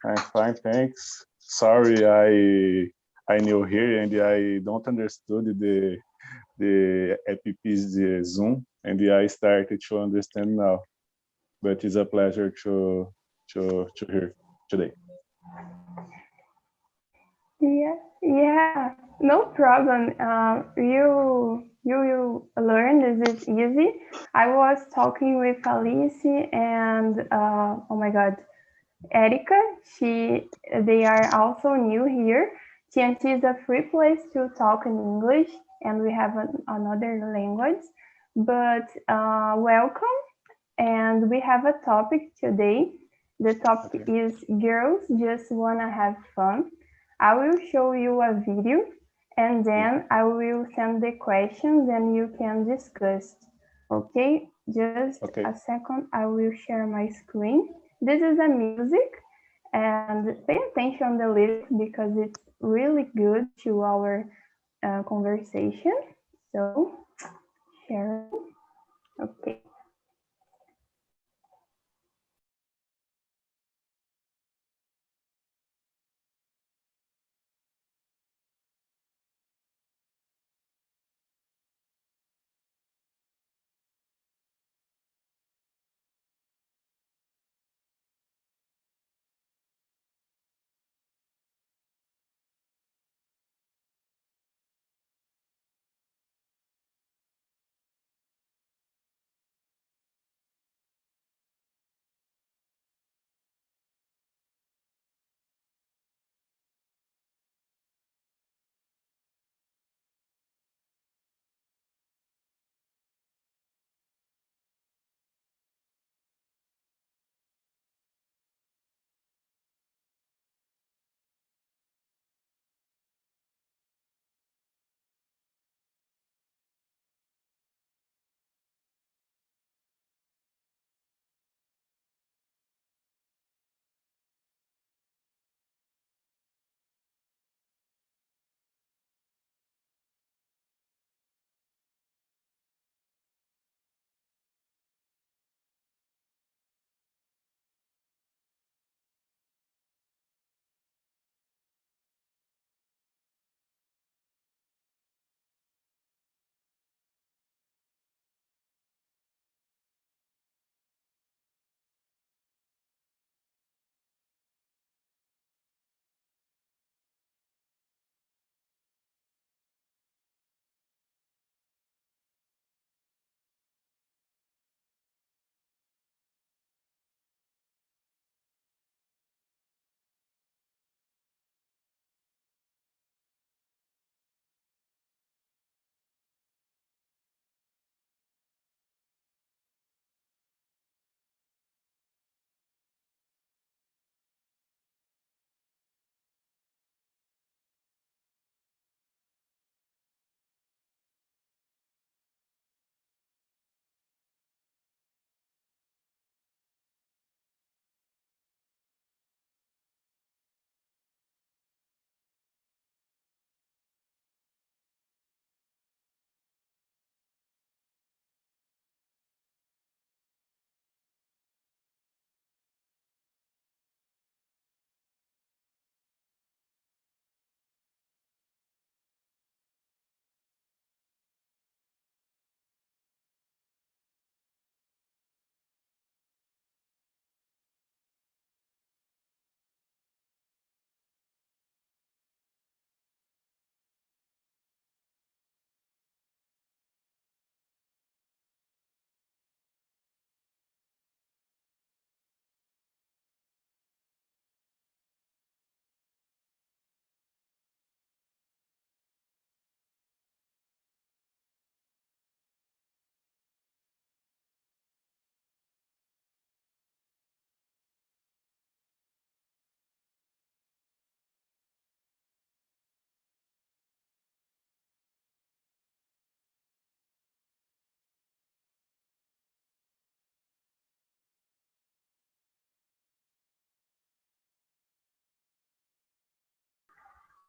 I'm fine, thanks. Sorry, I new here and I don't understood the apps, the Zoom, and I started to understand now. But it's a pleasure to hear today. Yeah, no problem. You will learn. This is easy. I was talking with Alice and oh my God, Erica. They are also new here. TNT is a free place to talk in English, and we have another language. But welcome, and we have a topic today. The topic Okay. is girls just wanna have fun. I will show you a video and then I will send the questions and you can discuss. Okay, just Okay. a second, I will share my screen. This is a music and pay attention on the lyrics because it's really good to our conversation. So, sharing. Okay.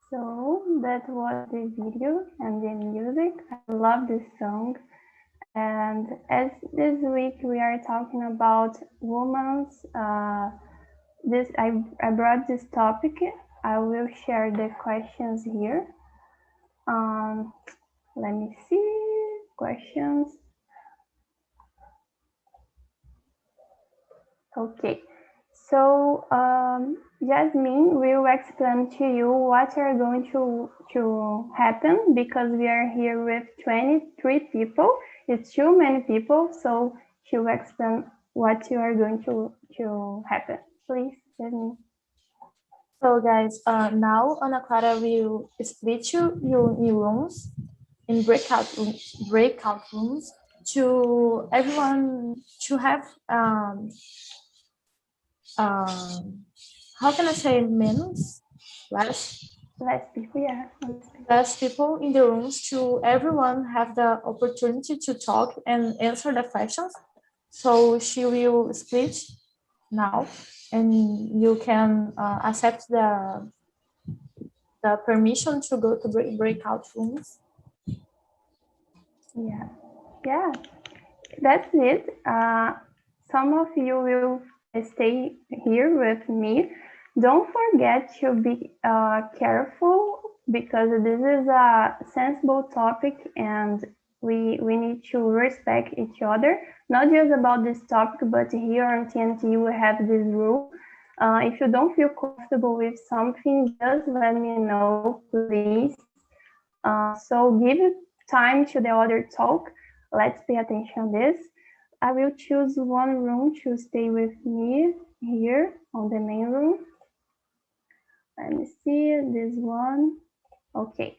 So that was the video and the music. I love this song. And as this week we are talking about women's I brought this topic. I will share the questions here. Let me see questions. Okay, so Jasmine will explain to you what are going to happen because we are here with 23 people. It's too many people, so she will explain what you are going to happen. Please, Jasmine. So guys, now Ana Clara will split you in rooms, in breakout rooms to everyone to have how can I say less people, yeah. Less people in the rooms to everyone have the opportunity to talk and answer the questions. So she will split now, and you can accept the permission to go to breakout rooms. Yeah, that's it. Some of you will stay here with me. Don't forget to be careful because this is a sensible topic and we need to respect each other, not just about this topic, but here on TNT we have this rule. If you don't feel comfortable with something, just let me know, please. So give time to the other talk. Let's pay attention to this. I will choose one room to stay with me here on the main room. Let me see this one. Okay,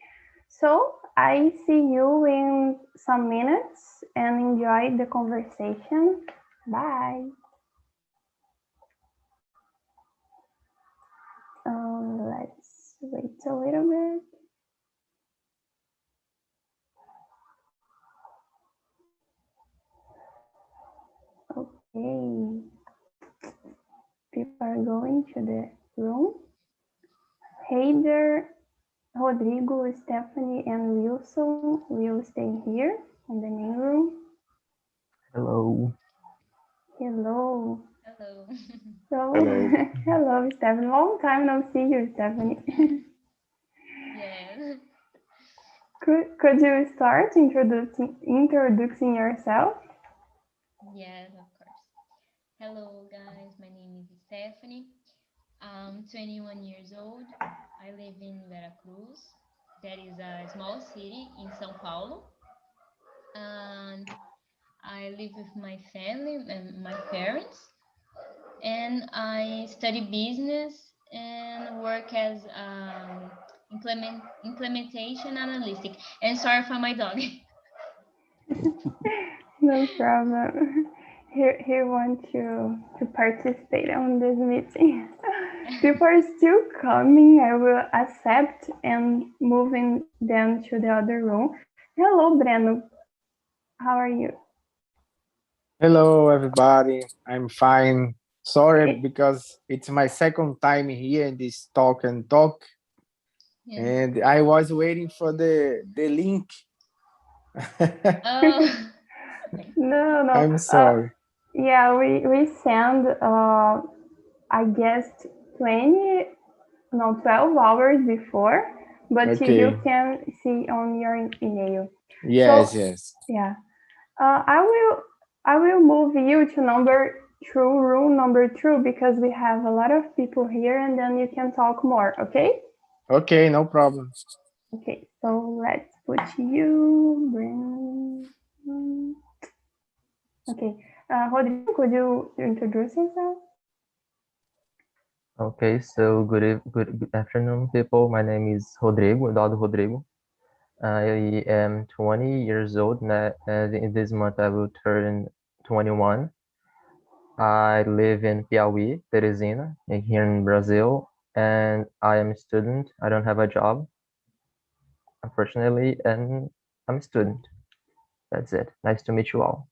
so I see you in some minutes and enjoy the conversation. Bye. Let's wait a little bit. Okay, people are going to the room. Hey there, Rodrigo, Stephanie, and Wilson will stay here in the main room. Hello. Hello. Hello. So, Hello. hello, Stephanie. Long time no see you, Stephanie. Yes. Could you start introducing yourself? Yes, of course. Hello, guys. My name is Stephanie. I'm 21 years old. I live in Veracruz. That is a small city in São Paulo. And I live with my family and my parents. And I study business and work as implementation analytic. And sorry for my dog. No problem. He wants to participate on this meeting. People are still coming. I will accept and moving them to the other room. Hello, Breno. How are you? Hello, everybody. I'm fine. Sorry, because it's my second time here in this talk and talk. Yeah. And I was waiting for the link. Oh. No. I'm sorry. Yeah, we send, I guess, 12 hours before, but Okay. you can see on your email. Yes, So, yes. yeah. I will move you to room number 2 because we have a lot of people here and then you can talk more, okay? Okay, no problem. Okay, so let's put you, okay. Rodrigo, could you introduce yourself? Okay, so good afternoon, people. My name is Rodrigo, Eduardo Rodrigo. I am 20 years old. This month I will turn 21. I live in Piauí, Teresina, here in Brazil, and I am a student. I don't have a job, unfortunately, and I'm a student. That's it. Nice to meet you all.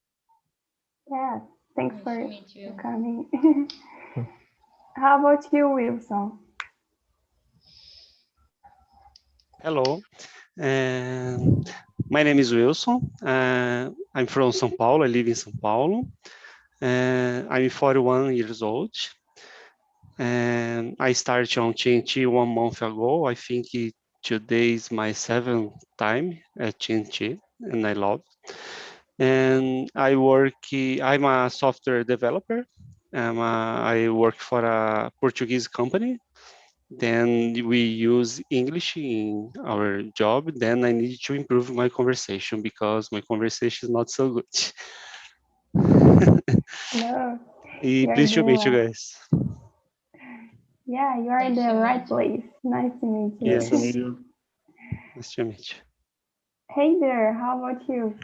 Yeah, thanks Nice for to meet you. coming. How about you, Wilson? Hello, my name is Wilson. I'm from São Paulo. I live in São Paulo. I'm 41 years old. and I started on TNT 1 month ago. I think today is my 7th time at TNT, and I love it. And I'm a software developer. I work for a Portuguese company. Then we use English in our job. Then I need to improve my conversation because my conversation is not so good. No, you're Pleased to doing meet you well. guys. Yeah, you are in Nice the to right meet you. place. Nice to meet you. Nice to Yes, meet you. nice to meet you. Hey there, how about you?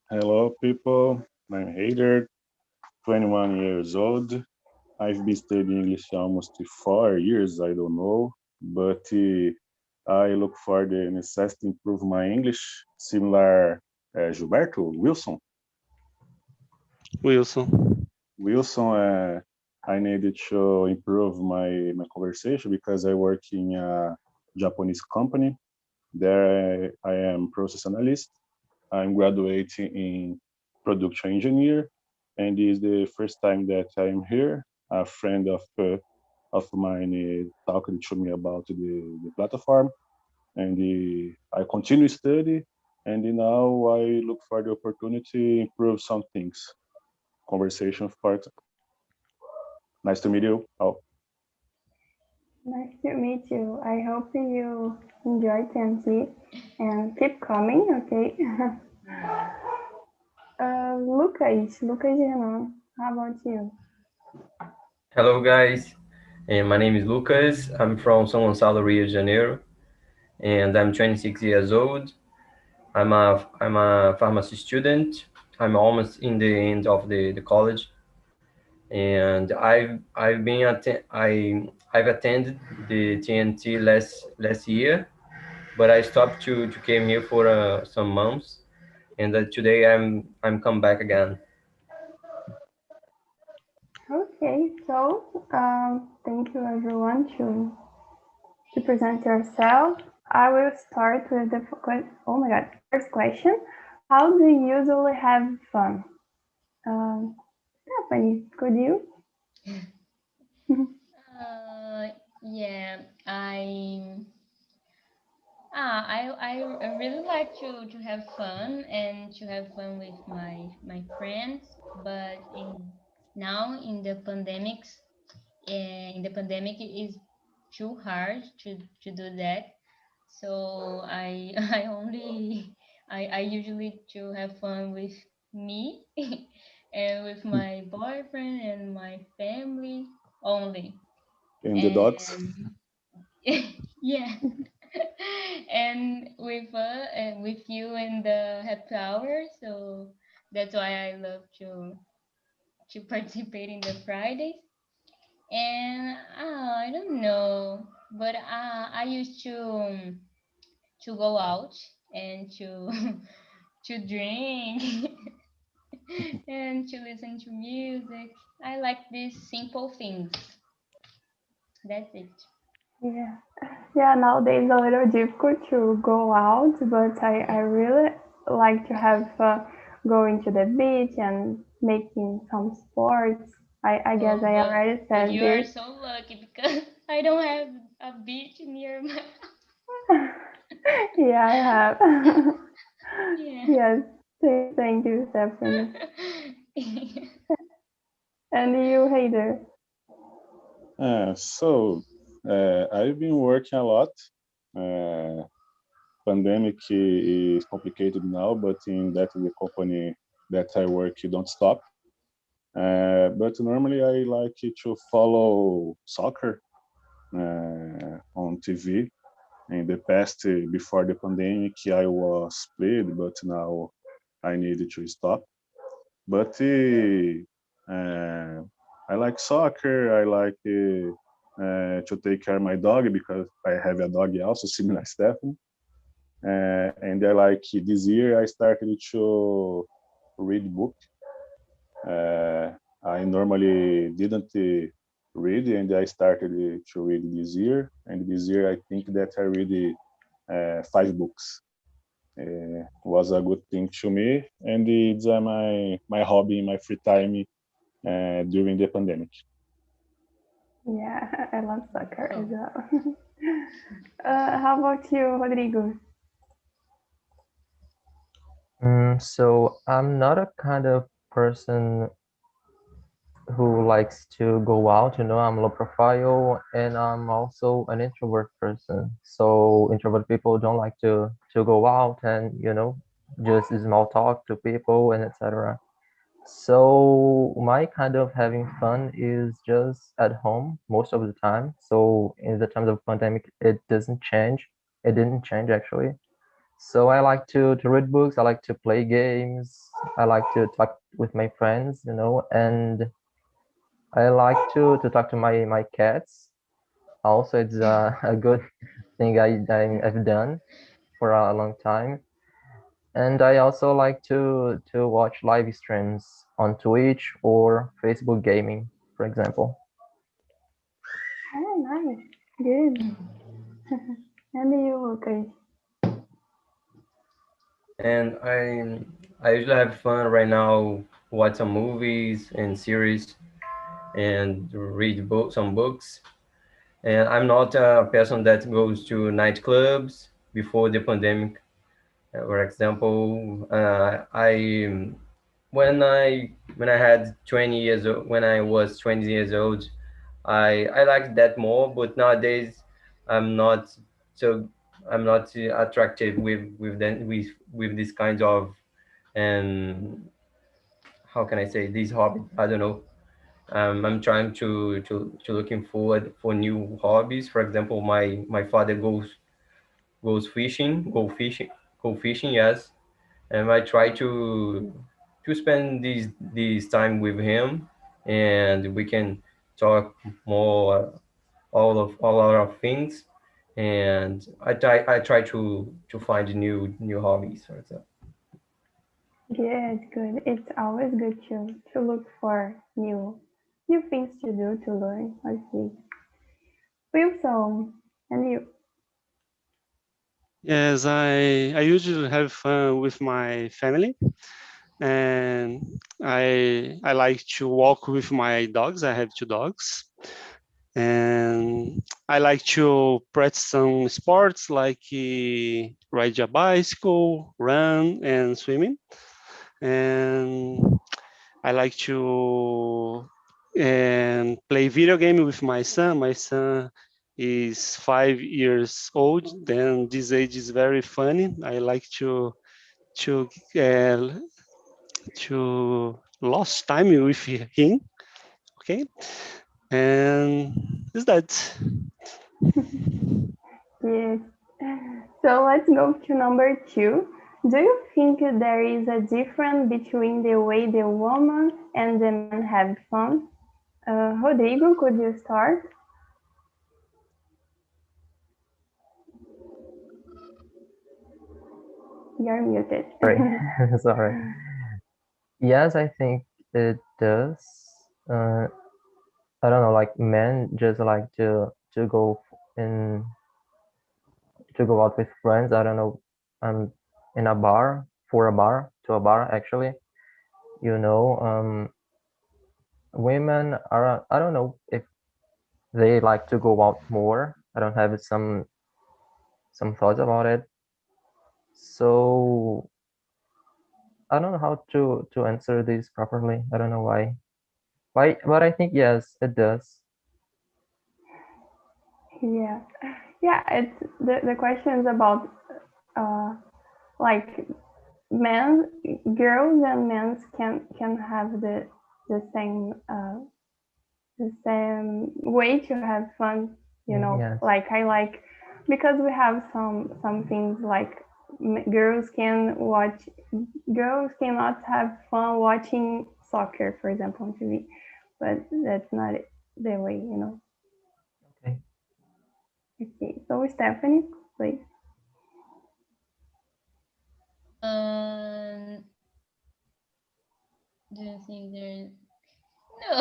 Hello, people. I'm Heider, 21 years old. I've been studying English almost 4 years, I don't know, but I look for the necessity to improve my English, similar Gilberto, Wilson. Wilson. Wilson, I needed to improve my conversation because I work in a Japanese company. There I am process analyst. I'm graduating in production engineer, and this is the first time that I'm here. A friend of mine talking to me about the platform, and I continue study, and now I look for the opportunity to improve some things. Conversation part. Nice to meet you. Oh, Nice to meet you. I hope you enjoy TMC and keep coming, okay? Lucas Renan, how about you? Hello, guys. And my name is Lucas. I'm from São Gonçalo, Rio de Janeiro, and I'm 26 years old. I'm a pharmacy student. I'm almost in the end of the college, and I've attended the TNT last year, but I stopped to came here for some months, and today I'm come back again. Okay, so thank you everyone to present yourself. I will start with the first question. How do you usually have fun? Stephanie, could you? Yeah, I really like to have fun and to have fun with my friends, but now in the pandemic it is too hard to do that. So I I usually to have fun with me and with my boyfriend and my family only. and the dogs. And yeah, and with you in the happy hour. So that's why I love to participate in the Fridays. And I don't know, but I used to go out and to to drink and to listen to music. I like these simple things. That's it. Yeah, yeah. Nowadays a little difficult to go out, but I really like to have going to the beach and making some sports. I guess Oh, I already but said you are this. so lucky because I don't have a beach near my. Yeah, I have. Yeah. Yes, thank you, Stephanie. And you, Hader. I've been working a lot. Uh, Pandemic is complicated now, but in that the company that I work, you don't stop. But normally I like to follow soccer on TV. In the past, before the pandemic, I was played, but now I needed to stop. But I like soccer. I like to take care of my dog because I have a dog also, similar Stephanie. And I like this year I started to read book. Uh, I normally didn't read, and I started to read this year. And this year I think that I read 5 books. Was a good thing to me, and it's my hobby in my free time during the pandemic. Yeah, I love soccer as Oh. well. How about you, Rodrigo? So I'm not a kind of person who likes to go out, I'm low profile, and I'm also an introvert person. So introvert people don't like to go out and, just small talk to people and etc. So my kind of having fun is just at home most of the time. So in the times of pandemic, it doesn't change. It didn't change actually. So I like to read books. I like to play games. I like to talk with my friends, and I like to talk to my cats. Also, it's a good thing I've done for a long time. And I also like to watch live streams on Twitch or Facebook gaming, for example. Oh, nice. Good. And you, Lucas? And I usually have fun right now, watch some movies and series and read some books. And I'm not a person that goes to nightclubs before the pandemic. For example, when I had 20 years old, when I was 20 years old, I liked that more. But nowadays, I'm not so I'm not attracted with this kind of, and how can I say, this hobby? I don't know. I'm trying to looking forward for new hobbies. For example, my father goes fishing, go fishing, yes, and I try to spend this time with him, and we can talk more all our things, and I try to find new hobbies, for example. Yes, good. It's always good to look for new things to do to learn. I see. Wilson, and you? Yes, I usually have fun with my family, and I like to walk with my dogs. I have two dogs, and I like to practice some sports like ride a bicycle, run, and swimming. And I like to play video game with my son. My son is 5 years old. Then this age is very funny. I like to uh, to lost time with him. Okay, and is that? Yes. So let's go to number 2. Do you think there is a difference between the way the woman and the man have fun? Rodrigo, could you start? You're muted. Sorry, sorry. Yes, I think it does. Uh, I don't know, like men just like to go in to go out with friends. I don't know, in a bar to a bar actually. Women are, I don't know if they like to go out more. I don't have some thoughts about it. So I don't know how to answer this properly. I don't know why. But I think yes, it does. Yeah. Yeah, it's the question is about uh like men, girls and men can have the same way to have fun, Yes. like I like, because we have some things like girls cannot have fun watching soccer, for example, on TV, but that's not the way. Okay. Okay, so Stephanie, please. Um, do you think there? No,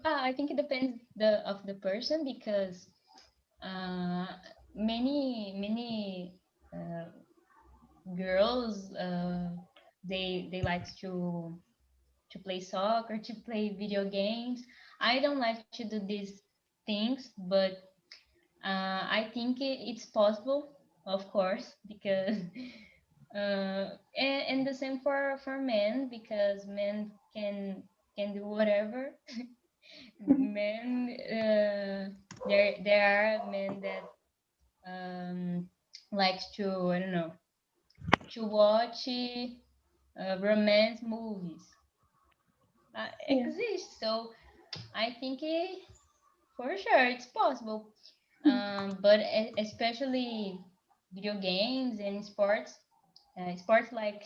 I think it depends of the person because uh, many girls they like to play soccer, to play video games. I don't like to do this things, but I think it's possible, of course, because and the same for men, because men can do whatever. Men, there are men that likes to, I don't know, to watch romance movies. Exist, so I think for sure it's possible. But especially video games and sports, sports like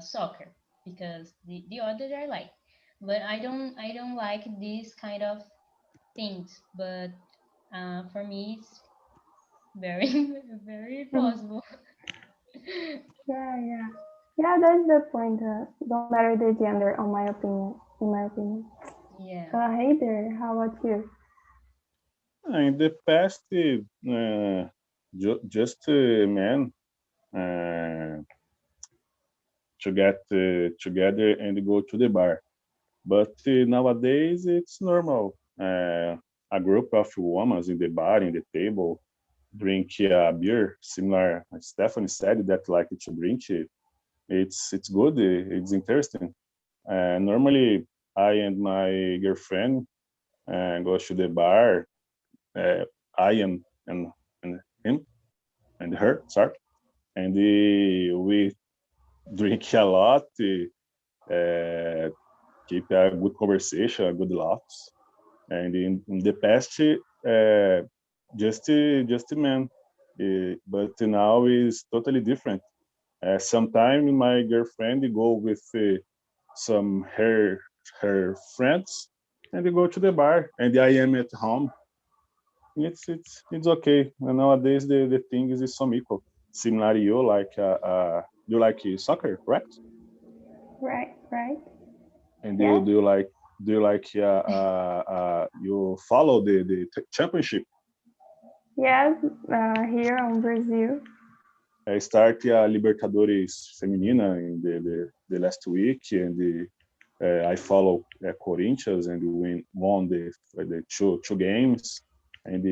soccer, because the others are like, but I don't like these kind of things. But for me, it's very very possible. Yeah. Yeah, that's the point. Don't matter the gender, on my opinion. In my opinion. Yeah. Hey there, how about you? In the past, just men to get together and go to the bar. But nowadays, it's normal. A group of women in the bar, in the table, drink a beer, similar. Stephanie said that like to drink. It's good. It's interesting. Normally, I and my girlfriend go to the bar. I and him and her, sorry, and we drink a lot. Keep a good conversation, a good laughs. And in the past, just a man, but now is totally different. Sometimes my girlfriend go with some her friends, and they go to the bar, and I am at home. It's okay. And nowadays the thing is some equal. Similar to you like soccer, correct? Right. And Yeah. do you like you follow the championship? Yes, here on Brazil. I start Libertadores Feminina in the last week, and I follow Corinthians and won the two games. And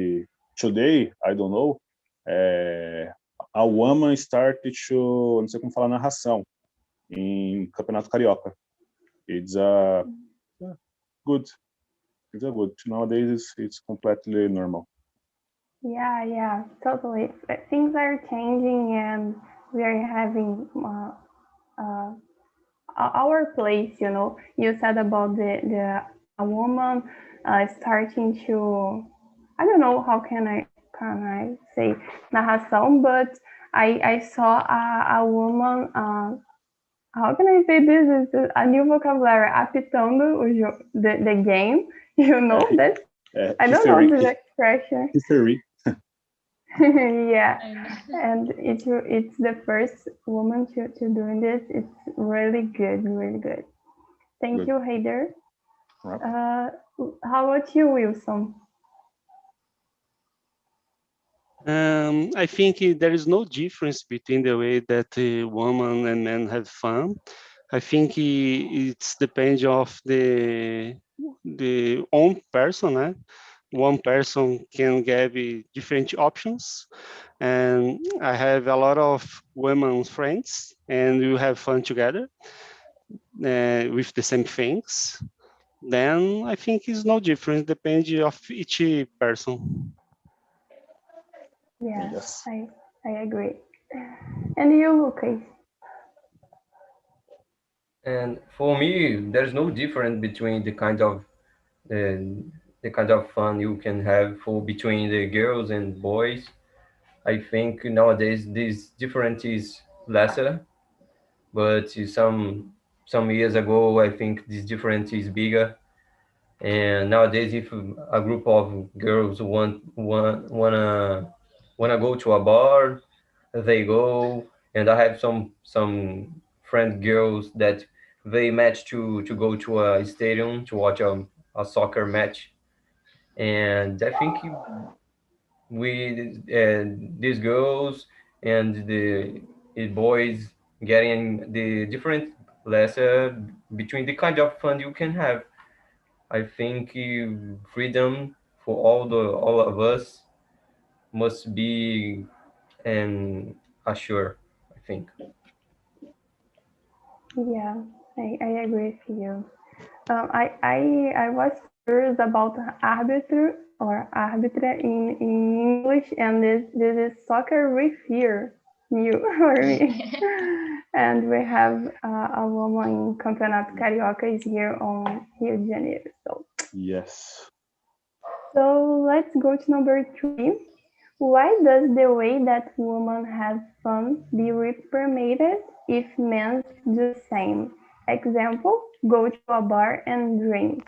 today, I don't know, a woman started to, não sei como falar, narração em Campeonato Carioca. It's good. It's a good. Nowadays, it's completely normal. Yeah, totally. Things are changing, and we are having our place. You said about the a woman starting to, I don't know how can I say narração, but I saw a woman. How can I say this? Is a new vocabulary, apitando the game. That I don't know this expression. History. Yeah, and it's the first woman to doing this. It's really good, really good. Thank you, Heider. Right. How about you, Wilson? I think there is no difference between the way that women and men have fun. I think it's depends of the own person. One person can give different options, and I have a lot of women friends, and we have fun together with the same things. Then I think it's no difference, depends of each person. Yes. I agree. And you, Lucas? And for me, there's no difference between the kind of fun you can have for between the girls and boys. I think nowadays this difference is lesser, but some years ago I think this difference is bigger. And nowadays, if a group of girls wanna go to a bar, they go. And I have some friend girls that they match to go to a stadium to watch a soccer match. And I think we these girls and the boys getting the different lesser between the kind of fun you can have. I think freedom for all of us must be assured, I think. Yeah, I agree with you. I was curious about arbiter or arbitra in English, and this is soccer with fear, new for me. And we have a woman in Campeonato Carioca is here on Rio de Janeiro. Yes. So let's go to number 3. Why does the way that women have fun be reprimated if men do the same? Example, go to a bar and drink.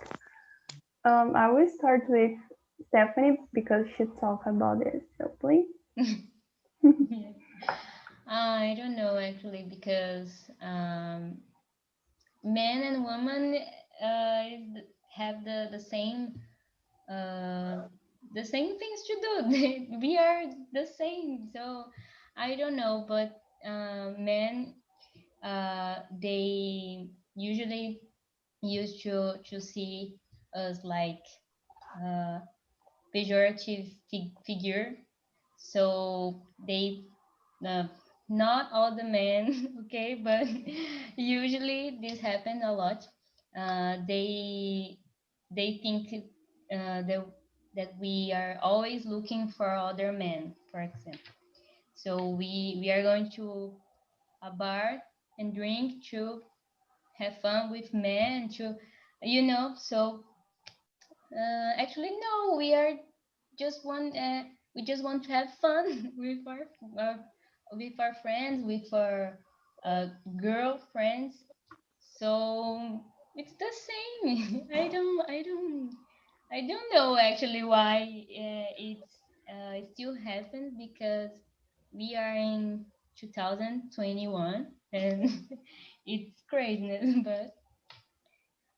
I will start with Stephanie because she talked about this. So please. I don't know actually because men and women have the same things to do. We are the same, so I don't know. But men, they usually used to see us like pejorative figure, so they not all the men, okay, but usually this happens a lot. They think that we are always looking for other men, for example. So we are going to a bar and drink to have fun with men, to so actually no, we just want to have fun with our with our friends, with our girlfriends. So it's the same. I don't know actually why it still happens, because we are in 2021 and it's craziness, but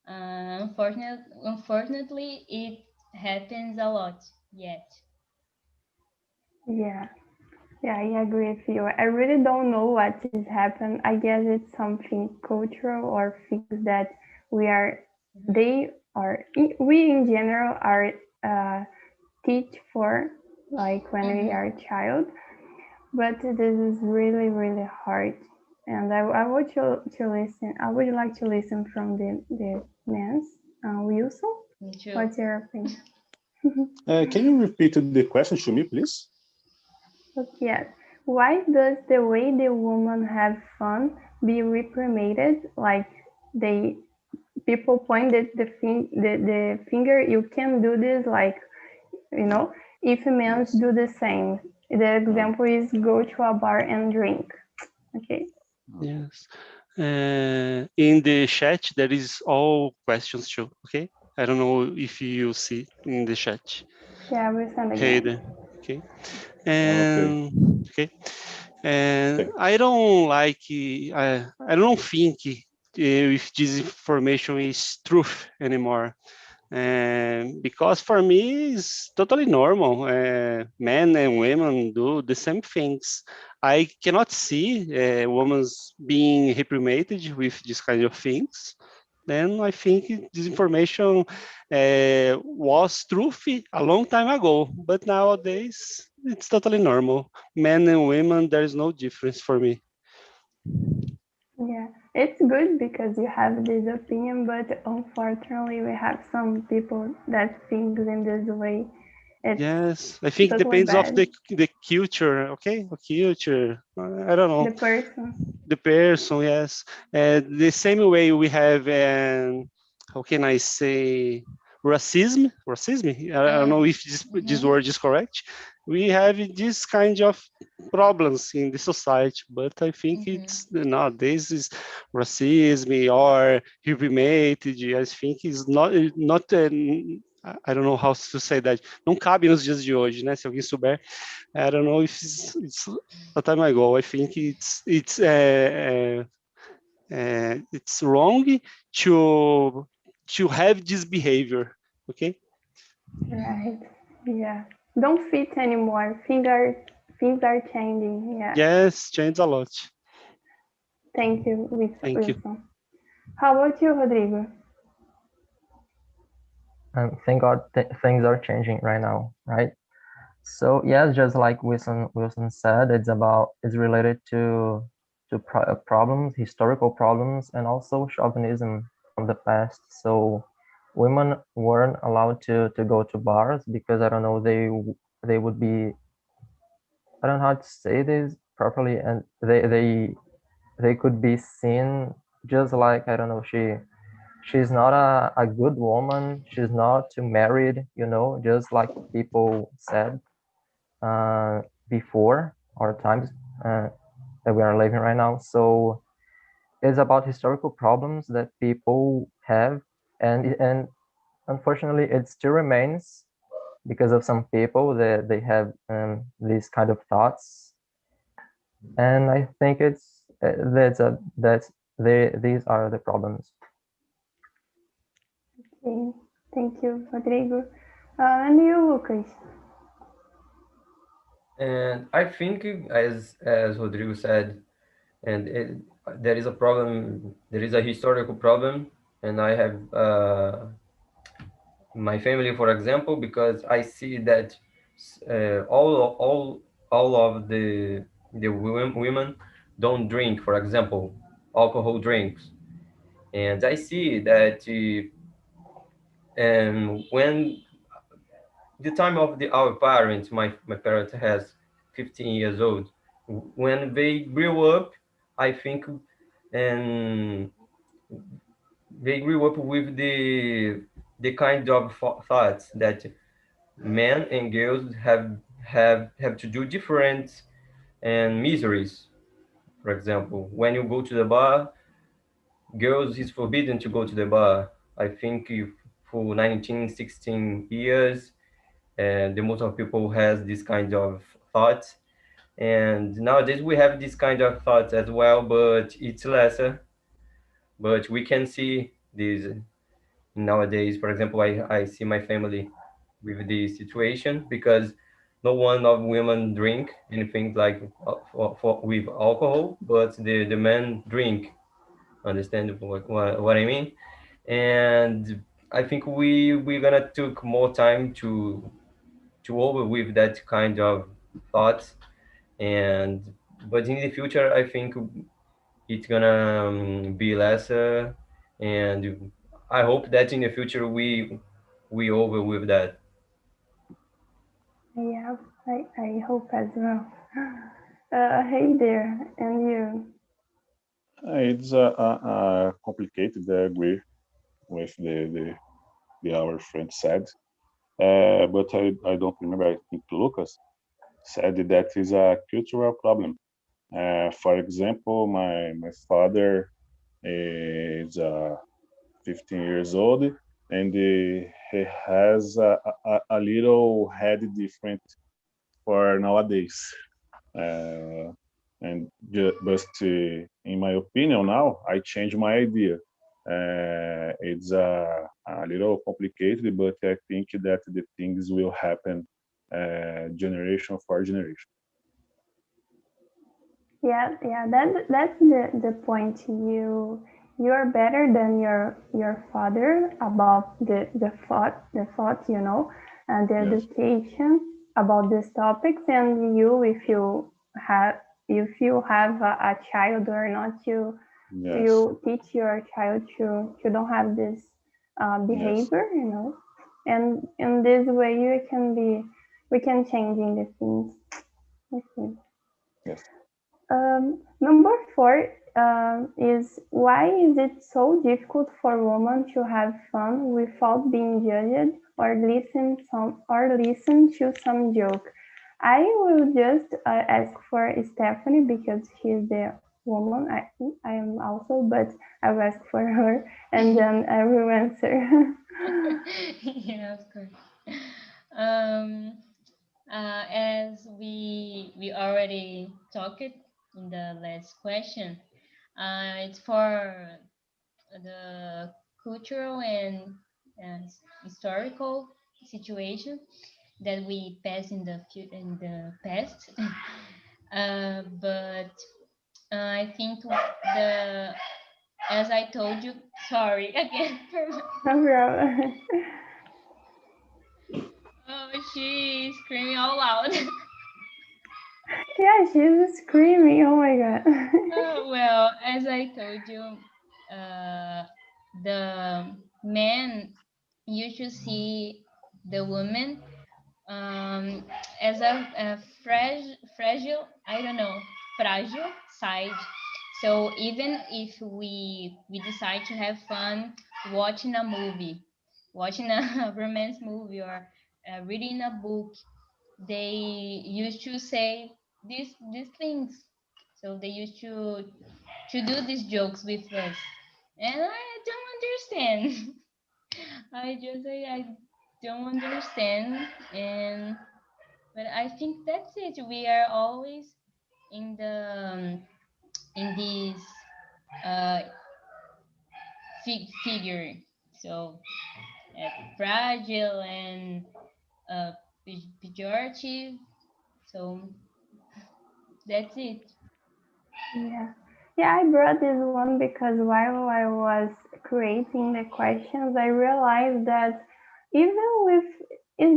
unfortunately, it happens a lot yet. Yeah. Yeah, I agree with you. I really don't know what has happened. I guess it's something cultural or things that we are, they are, we in general are teach for, like when we are a child. But this is really, really hard. And I would to listen. I would like to listen from the men's. Wilson, Me too. what's your opinion? Can you repeat the question to me, please? Yes. Why does the way the women have fun be reprimated? Like they people pointed the finger. You can do this. Like if men do the same. The example is go to a bar and drink. Okay. Yes. In the chat, there is all questions too. Okay. I don't know if you see in the chat. Yeah, we send Okay. again. Okay. And okay. And I don't like. I don't think if this information is truth anymore. Because for me it's totally normal. Men and women do the same things. I cannot see women being reprimanded with this kind of things. Then I think this information was truth a long time ago, but nowadays it's totally normal. Men and women, there is no difference for me. Yeah, it's good because you have this opinion, but unfortunately, we have some people that think in this way. It's Yes, I think it totally depends of bad. the culture. Okay, the culture. I don't know. The person. The person, yes. The same way we have, how can I say, racism? Racism? I don't know if this word is correct. We have this kind of problems in the society, but I think it's nowadays is racism or humiliated. I think it's not. I don't know how to say that. Não cabe nos dias de hoje, né? Se alguém souber. I don't know if it's a time ago. I think it's wrong to have this behavior. Okay. Right. Yeah. Don't fit anymore. Things are changing. Yeah. Yes, changed a lot. Thank you, Thank you. Wilson. How about you, Rodrigo? thank God things are changing right now, right? So yes, just like Wilson said, it's related to problems, historical problems, and also chauvinism from the past. So women weren't allowed to go to bars because I don't know, they would be, I don't know how to say this properly, and they could be seen just like, I don't know, she's not a good woman, she's not too married, you know, just like people said before our times that we are living right now. So it's about historical problems that people have, and unfortunately it still remains because of some people that they have these kind of thoughts. And I think it's these are the problems. Okay. Thank you, Rodrigo. And you, Lucas? And I think, as Rodrigo said, and there is a problem, there is a historical problem, and I have my family, for example, because I see that all of the women don't drink, for example, alcohol drinks, and I see that when the time of our parents, my parents has 15 years old, when they grew up, I think, and they grew up with the kind of thoughts that men and girls have to do different and miseries. For example, when you go to the bar, girls is forbidden to go to the bar. I think for 19, 16 years, and the most of people has this kind of thoughts. And nowadays we have this kind of thoughts as well, but it's lesser. But we can see this nowadays. For example, I see my family with this situation because no one of women drink anything like with alcohol, but the men drink. Understand what I mean? And I think we're gonna took more time to over with that kind of thoughts. And but in the future, I think it's gonna be lesser, and I hope that in the future we over with that. Yeah, I hope as well. Hey there, and you? It's complicated. I agree with the our friend said, but I don't remember. I think Lucas said that is a cultural problem. For example, my father is 15 years old, and he has a little head different for nowadays. Uh, and but in my opinion now, I changed my idea. It's a little complicated, but I think that the things will happen generation for generation. Yeah. That's the point. You're better than your father about the thought, and the Yes, education about these topics. And you, have if you have a child or not, yes, you teach your child to don't have this yes, behavior. And in this way we can changing the things. Okay. yes. Number four is, why is it so difficult for women to have fun without being judged or listen to some joke? I will just ask for Stephanie because she's the woman. I am also, but I will ask for her, and then I will answer. Yeah, of course. Um, as we already talked in the last question, it's for the cultural and historical situation that we pass in the past. But I think as I told you, sorry again. No problem. she's screaming all loud. Yeah, she's screaming. Oh my god. Well, as I told you, the men used to see the woman as a fragile, I don't know, fragile side. So even if we decide to have fun watching a movie, watching a romance movie, or reading a book, they used to say these things. So they used to do these jokes with us, and I don't understand. I just say I don't understand, and but I think that's it. We are always in the in this uh, figure. So fragile and pejorative. So that's it. Yeah. Yeah, I brought this one because while I was creating the questions, I realized that even with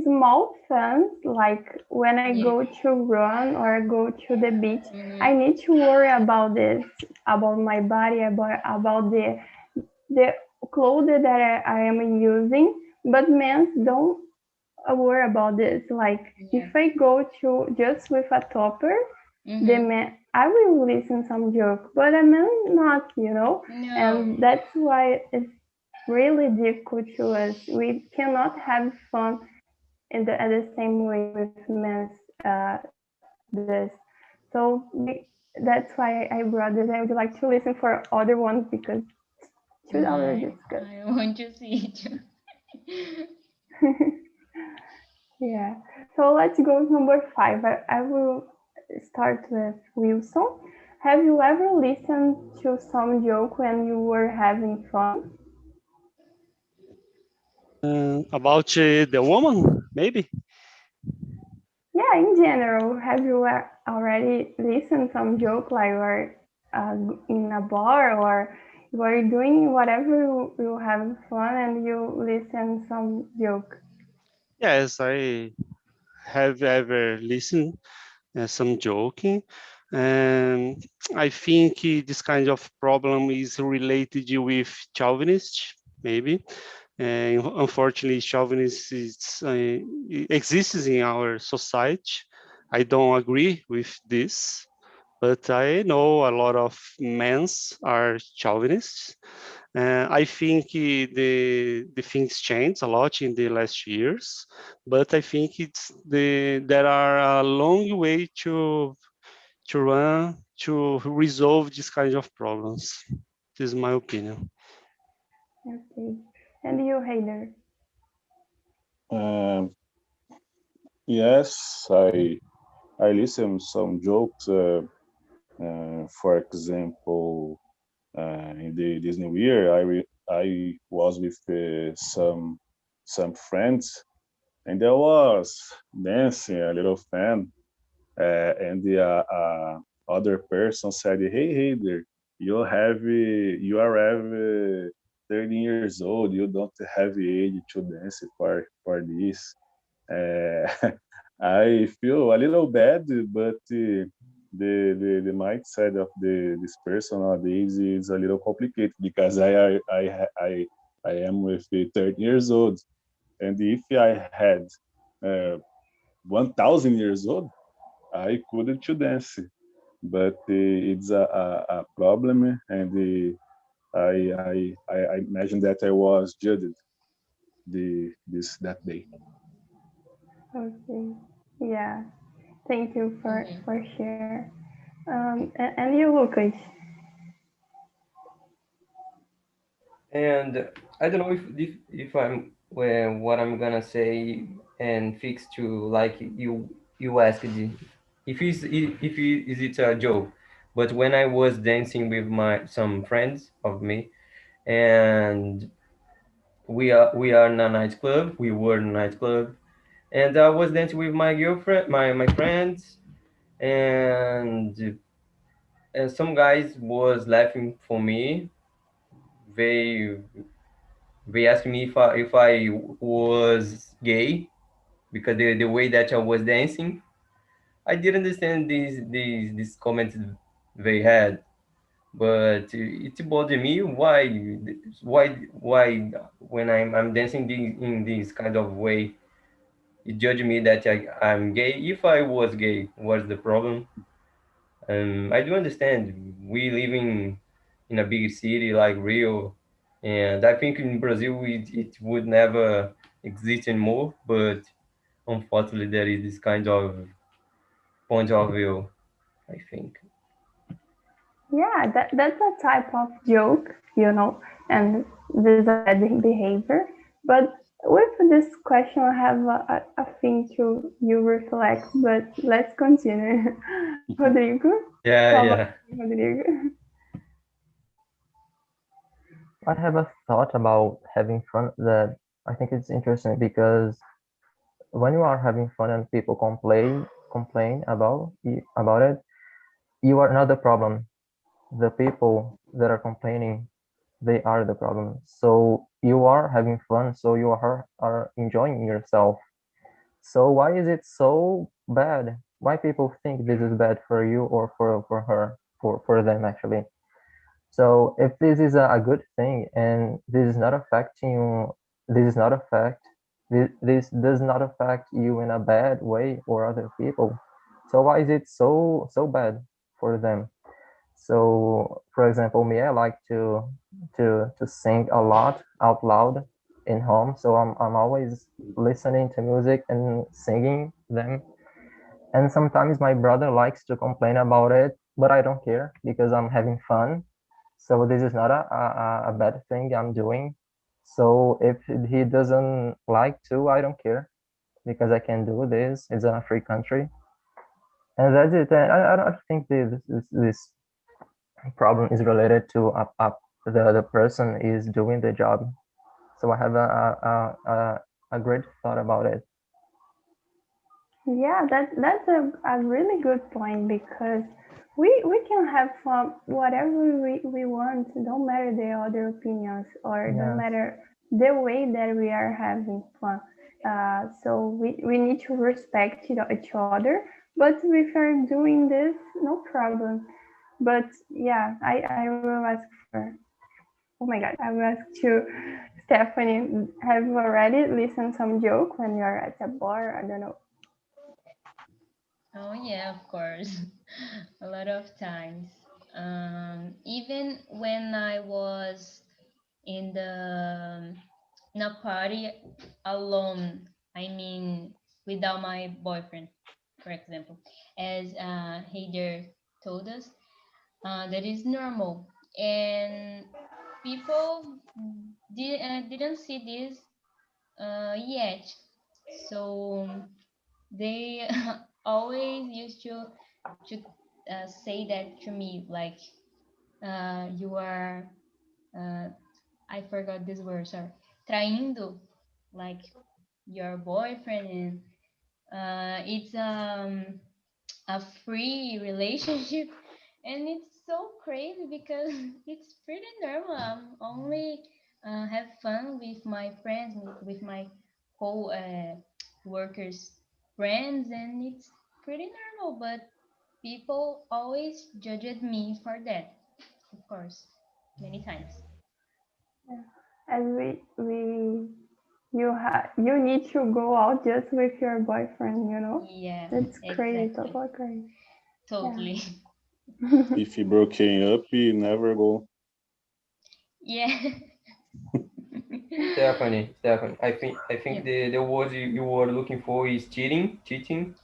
small fun, like when I go to run or go to the beach, I need to worry about this, about my body, about the clothes that I am using. But men don't worry about this. Like if I go to just with a topper, the man I will listen some joke, but a man not, No. and that's why it's really difficult to us. We cannot have fun at the same way with men's this. So that's why I brought this. I would like to listen for other ones because two hours is good. I want to see it. Yeah. So let's go to number 5. I will start with Wilson. Have you ever listened to some joke when you were having fun? About the woman, maybe? Yeah, in general, have you already listened some joke like you are in a bar or you are doing whatever you have fun and you listen some joke? Yes, I have ever listened some joking, and I think this kind of problem is related with chauvinist, maybe. Unfortunately, chauvinism exists in our society. I don't agree with this, but I know a lot of men are chauvinists. I think the things changed a lot in the last years, but I think there are a long way to run to resolve this kind of problems. This is my opinion. Okay. And you, Heider? Yes, I listen some jokes. For example, in this New Year, I was with some friends, and I was dancing a little fan, and the other person said, "Hey, hey there, you are 13 years old. You don't have age to dance for this." I feel a little bad, but the mindset of this person nowadays is a little complicated because I am with 30 years old, and if I had 1,000 years old, I couldn't to dance. But it's a problem, and I imagine that I was judged that day. Okay. Yeah. Thank you for share. And you, Lucas? And I don't know if I'm well, what I'm gonna say and fix to like you asked if is it a joke, but when I was dancing with my some friends of me, and we are in a nightclub, we were in a nightclub, and I was dancing with my girlfriend, my friends, and some guys was laughing for me. They they asked me if I was gay, because the way that I was dancing, I didn't understand these comments they had, but it bothered me. Why when I'm dancing in this kind of way, you judge me that I'm gay? If I was gay, what's the problem? I do understand we live in a big city like Rio, and I think in Brazil it would never exist anymore. But unfortunately, there is this kind of point of view, I think. Yeah, that's a type of joke, you know, and this is a bad behavior. But with this question, I have a thing to you reflect, but let's continue. Rodrigo? Yeah, yeah. Rodrigo. I have a thought about having fun that I think it's interesting because when you are having fun and people complain about it, you are not the problem. The people that are complaining, they are the problem. So you are having fun, so you are enjoying yourself. So why is it so bad? Why people think this is bad for you or for her, for them actually? So if this is a good thing and this is not affecting you, this does not affect you in a bad way or other people. So why is it so bad for them? So for example, me, I like to sing a lot out loud in home. So I'm always listening to music and singing them. And sometimes my brother likes to complain about it, but I don't care because I'm having fun. So this is not a bad thing I'm doing. So if he doesn't like to, I don't care because I can do this. It's a free country. And that's it. I don't think this problem is related to the person is doing the job. So I have a great thought about it. Yeah, that's a really good point because we can have fun whatever we want. Don't matter the other opinions or Yeah. don't matter the way that we are having fun. So we need to respect each other. But if you're doing this, no problem. But yeah, I will ask for. Oh my God, I will ask to Stephanie. Have you already listened some joke when you're at a bar? I don't know. Oh yeah, of course. A lot of times. Even when I was in a party alone, I mean without my boyfriend, for example, as Heider told us, that is normal. And people didn't see this yet. So they always used to say that to me, like you are I forgot this word, sorry, traindo, like your boyfriend, and it's a free relationship, and it's so crazy because it's pretty normal. I'm only have fun with my friends, with my co workers friends, and it's pretty normal, but people always judged me for that, of course, many times. And you need to go out just with your boyfriend, you know? Yeah, It's crazy, exactly, totally crazy. totally. If you broken up, you never go. Yeah. Stephanie, I think Yeah. the word you were looking for is cheating.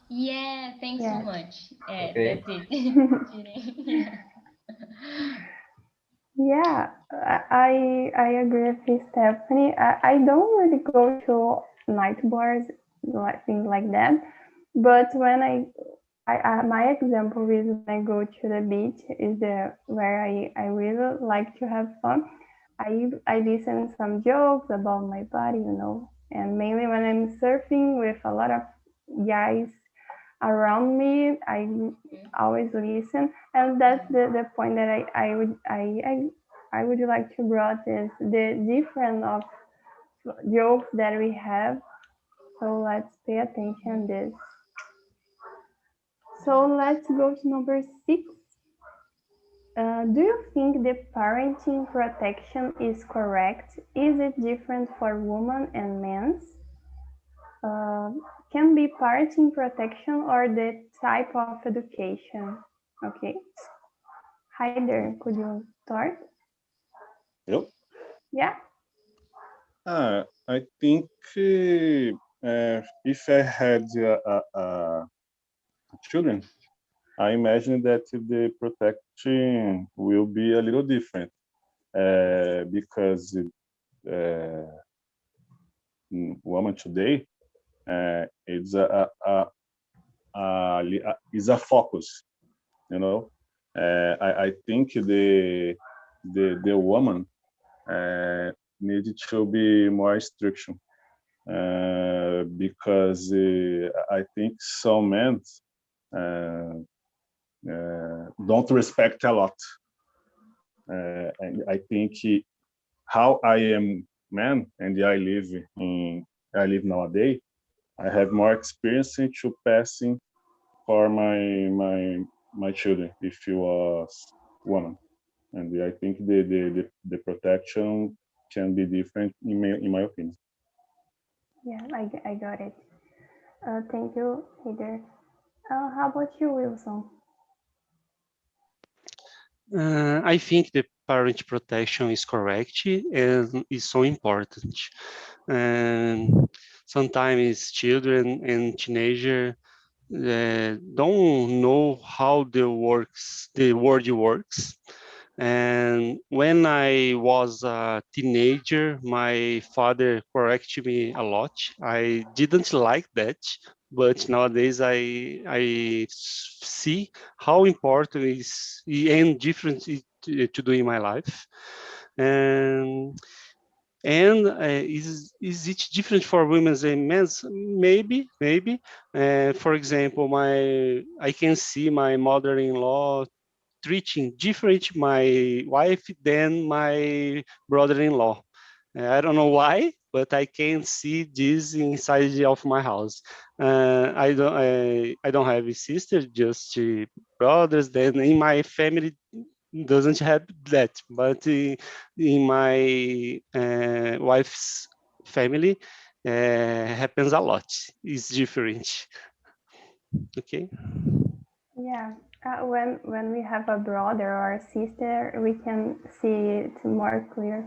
Yeah, thanks so Yeah. much. Yeah, Okay. that's it. Cheating. Yeah. Yeah, I agree with Stephanie. I don't really go to night bars, like things like that. But when my example is when I go to the beach is the where I really like to have fun. I listen some jokes about my body, you know, and mainly when I'm surfing with a lot of guys around me, I always listen, and that's the point that I would like to brought is the difference of jokes that we have. So let's pay attention to this. So let's go to number 6. Do you think the parenting protection is correct? Is it different for women and men? Can be parenting protection or the type of education? Okay. Haider, could you start? Eu? Yeah. I think if I had children, I imagine that the protection will be a little different because woman today it's is a focus, you know. I think the woman needed to be more instruction because I think some men don't respect a lot. And I think how I am man and I live nowadays, I have more experience to passing for my children if you was woman. And I think the protection can be different in my opinion. Yeah, I got it. Thank you, Haider. How about you, Wilson? I think the parent protection is correct and is so important. And sometimes children and teenagers don't know how the world works. And when I was a teenager, my father corrected me a lot. I didn't like that, but nowadays I see how important is and different to do in my life. And is it different for women and men? Maybe. For example, I can see my mother-in-law treating different my wife than my brother-in-law. I don't know why, but I can see this inside of my house. I don't have a sister, just brothers. Then in my family doesn't have that, but in my wife's family happens a lot. It's different. Okay. Yeah, when we have a brother or a sister, we can see it more clear.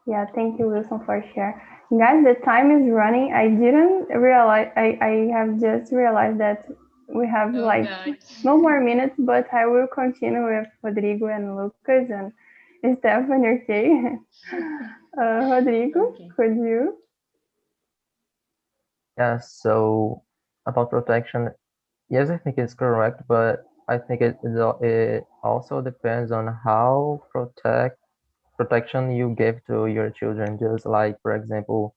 Yeah, thank you, Wilson, for sharing. Guys, the time is running. I didn't realize, I have just realized that we have God. no more minutes, but I will continue with Rodrigo and Lucas and Stephanie, okay? Rodrigo, Okay. could you? Yeah, so about protection, yes, I think it's correct, but I think it also depends on how protection you give to your children. Just like, for example,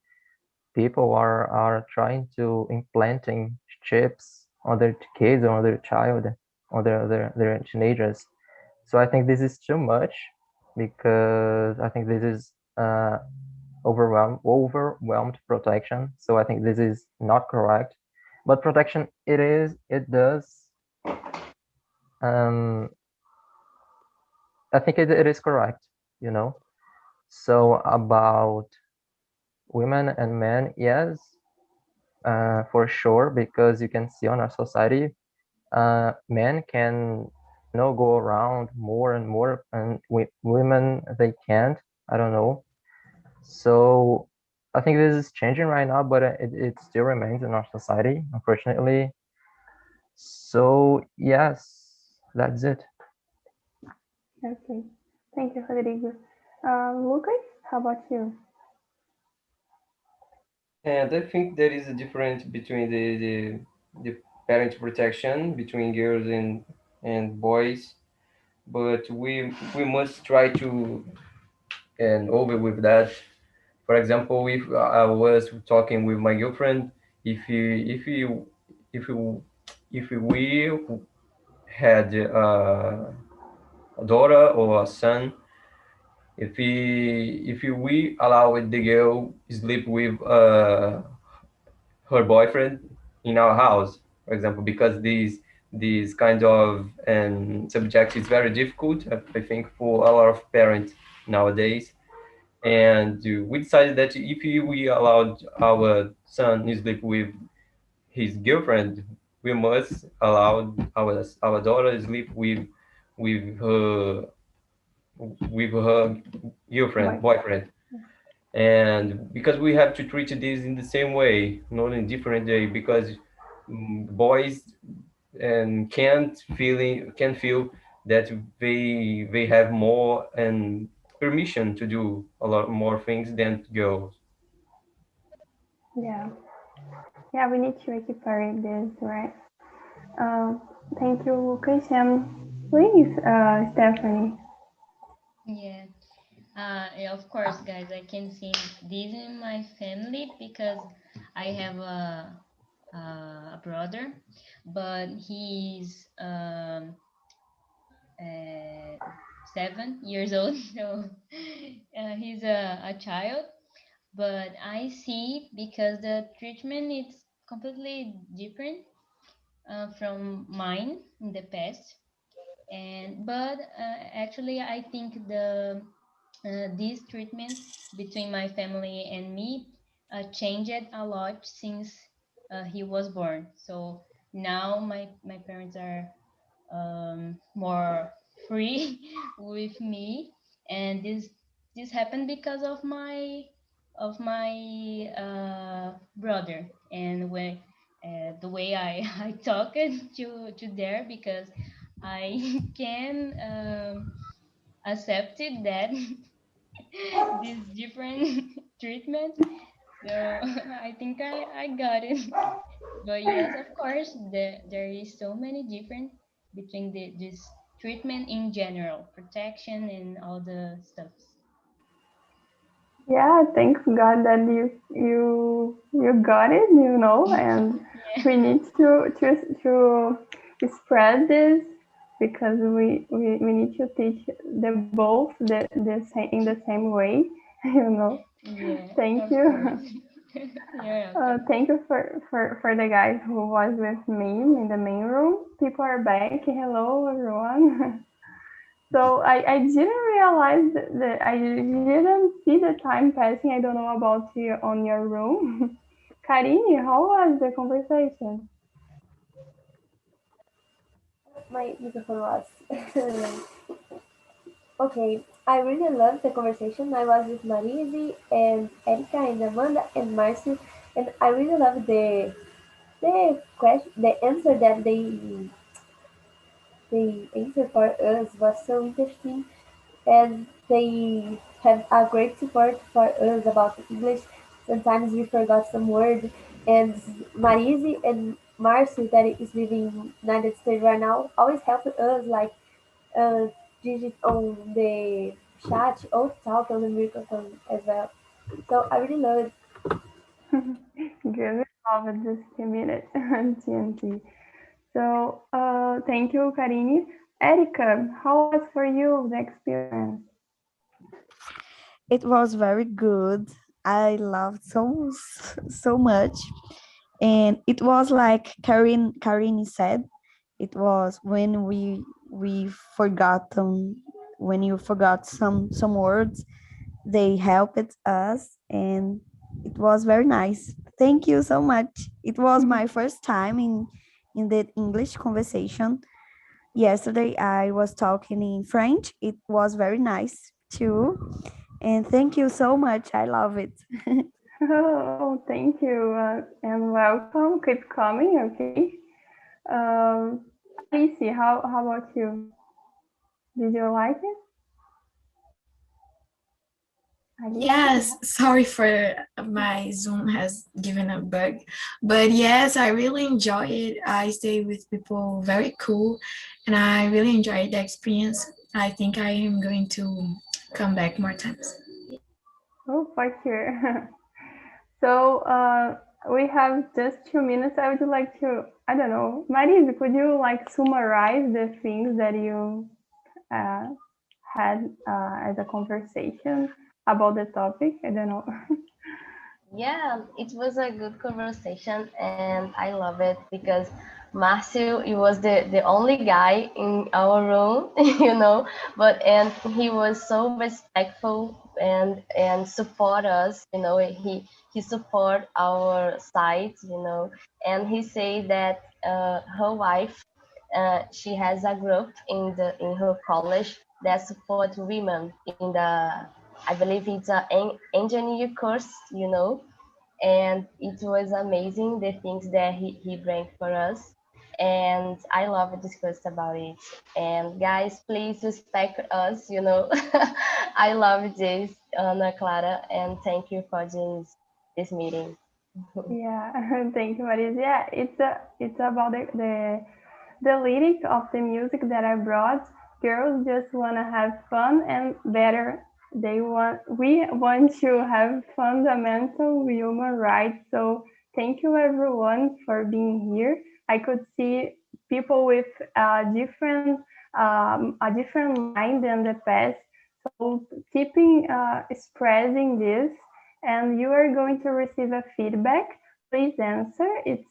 people are trying to implanting chips on their kids or on their child or their teenagers. So I think this is too much because I think this is overwhelmed protection. So I think this is not correct. But protection it does. I think it is correct, you know. So about women and men, yes, for sure, because you can see on our society, men can go around more and more, and women they can't. I don't know. So I think this is changing right now, but it still remains in our society, unfortunately. So yes, that's it. Okay, thank you, Rodrigo. Lucas, how about you? And I think there is a difference between the parent protection between girls and boys, but we must try to and over with that. For example, if I was talking with my girlfriend, if you if we had a daughter or a son, if we allow the girl sleep with her boyfriend in our house, for example, because these kind of subject is very difficult, I think, for a lot of parents nowadays. And we decided that if we allowed our son to sleep with his girlfriend, we must allow our daughter to sleep with her with her girlfriend, boyfriend. And because we have to treat this in the same way, not in different way, because boys and can feel that they have more and permission to do a lot more things than girls. Yeah. Yeah, we need to equipare this, right? Thank you, Christian. Please, Stephanie. Yeah. Yeah, of course, guys, I can see this in my family because I have a brother, but he's 7 years old, so he's a child. But I see because the treatment is completely different from mine in the past. And but actually, I think the this treatment between my family and me changed a lot since he was born. So now my parents are more free with me, and this happened because of my brother, and when the way I I talk it to there, because I can accept it that this different treatment. So I think I got it. But yes, of course, there is so many different between this treatment in general, protection and all the stuff. Yeah, thanks God that you got it, and Yeah. we need to spread this because we need to teach the both the same in the same way, you know. Yeah, Thank of you. course. You're welcome. Thank you for the guys who was with me in the main room. People are back. Hello, everyone. So I didn't realize that I didn't see the time passing. I don't know about you on your room. Karine, how was the conversation? My microphone was. Okay, I really loved the conversation. I was with Marise and Erika and Amanda and Marcy, and I really loved the question, the answer that they answered for us was so interesting, and they have a great support for us about English. Sometimes we forgot some words, and Marise and Marcy, that is living in United States right now, always help us, like uh, digit on the chat or talk on the microphone as well. So I really love it. Good. Love it, just a minute. TNT. So thank you, Karine. Erika, how was for you the experience? It was very good. I loved so much, and it was like Karin said. It was when we forgot them, when you forgot some words. They helped us, and it was very nice. Thank you so much. It was my first time in the English conversation. Yesterday I was talking in French. It was very nice too. And thank you so much. I love it. Oh, thank you and welcome. Keep coming, okay? Alicia, how about you? Did you like it? Alicia? Yes, sorry for my Zoom has given a bug, but yes, I really enjoy it. I stay with people very cool, and I really enjoyed the experience. I think I am going to come back more times. Oh, for sure. So we have just 2 minutes. I would like to, I don't know, Marise, could you like summarize the things that you had as a conversation about the topic? I don't know. Yeah, it was a good conversation and I love it because Marcio, he was the only guy in our room, but and he was so respectful and support us, he support our side, and he said that her wife, she has a group in her college that support women in the, I believe it's an engineer course, and it was amazing the things that he bring for us, and I love to discuss about it. And guys, please respect us, I love this, Ana Clara, and thank you for this meeting. Yeah, thank you, Marisa. Yeah, it's about the lyric of the music that I brought. Girls just wanna have fun and better. We want to have fundamental human rights. So thank you everyone for being here. I could see people with a different mind than the past. So keeping expressing this, and you are going to receive a feedback. Please answer. It's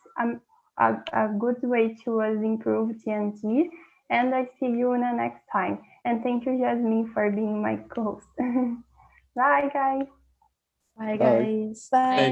a good way to us improve TNT. And I see you in the next time. And thank you, Jasmine, for being my co-host. Bye, guys. Bye, Bye. guys. Bye.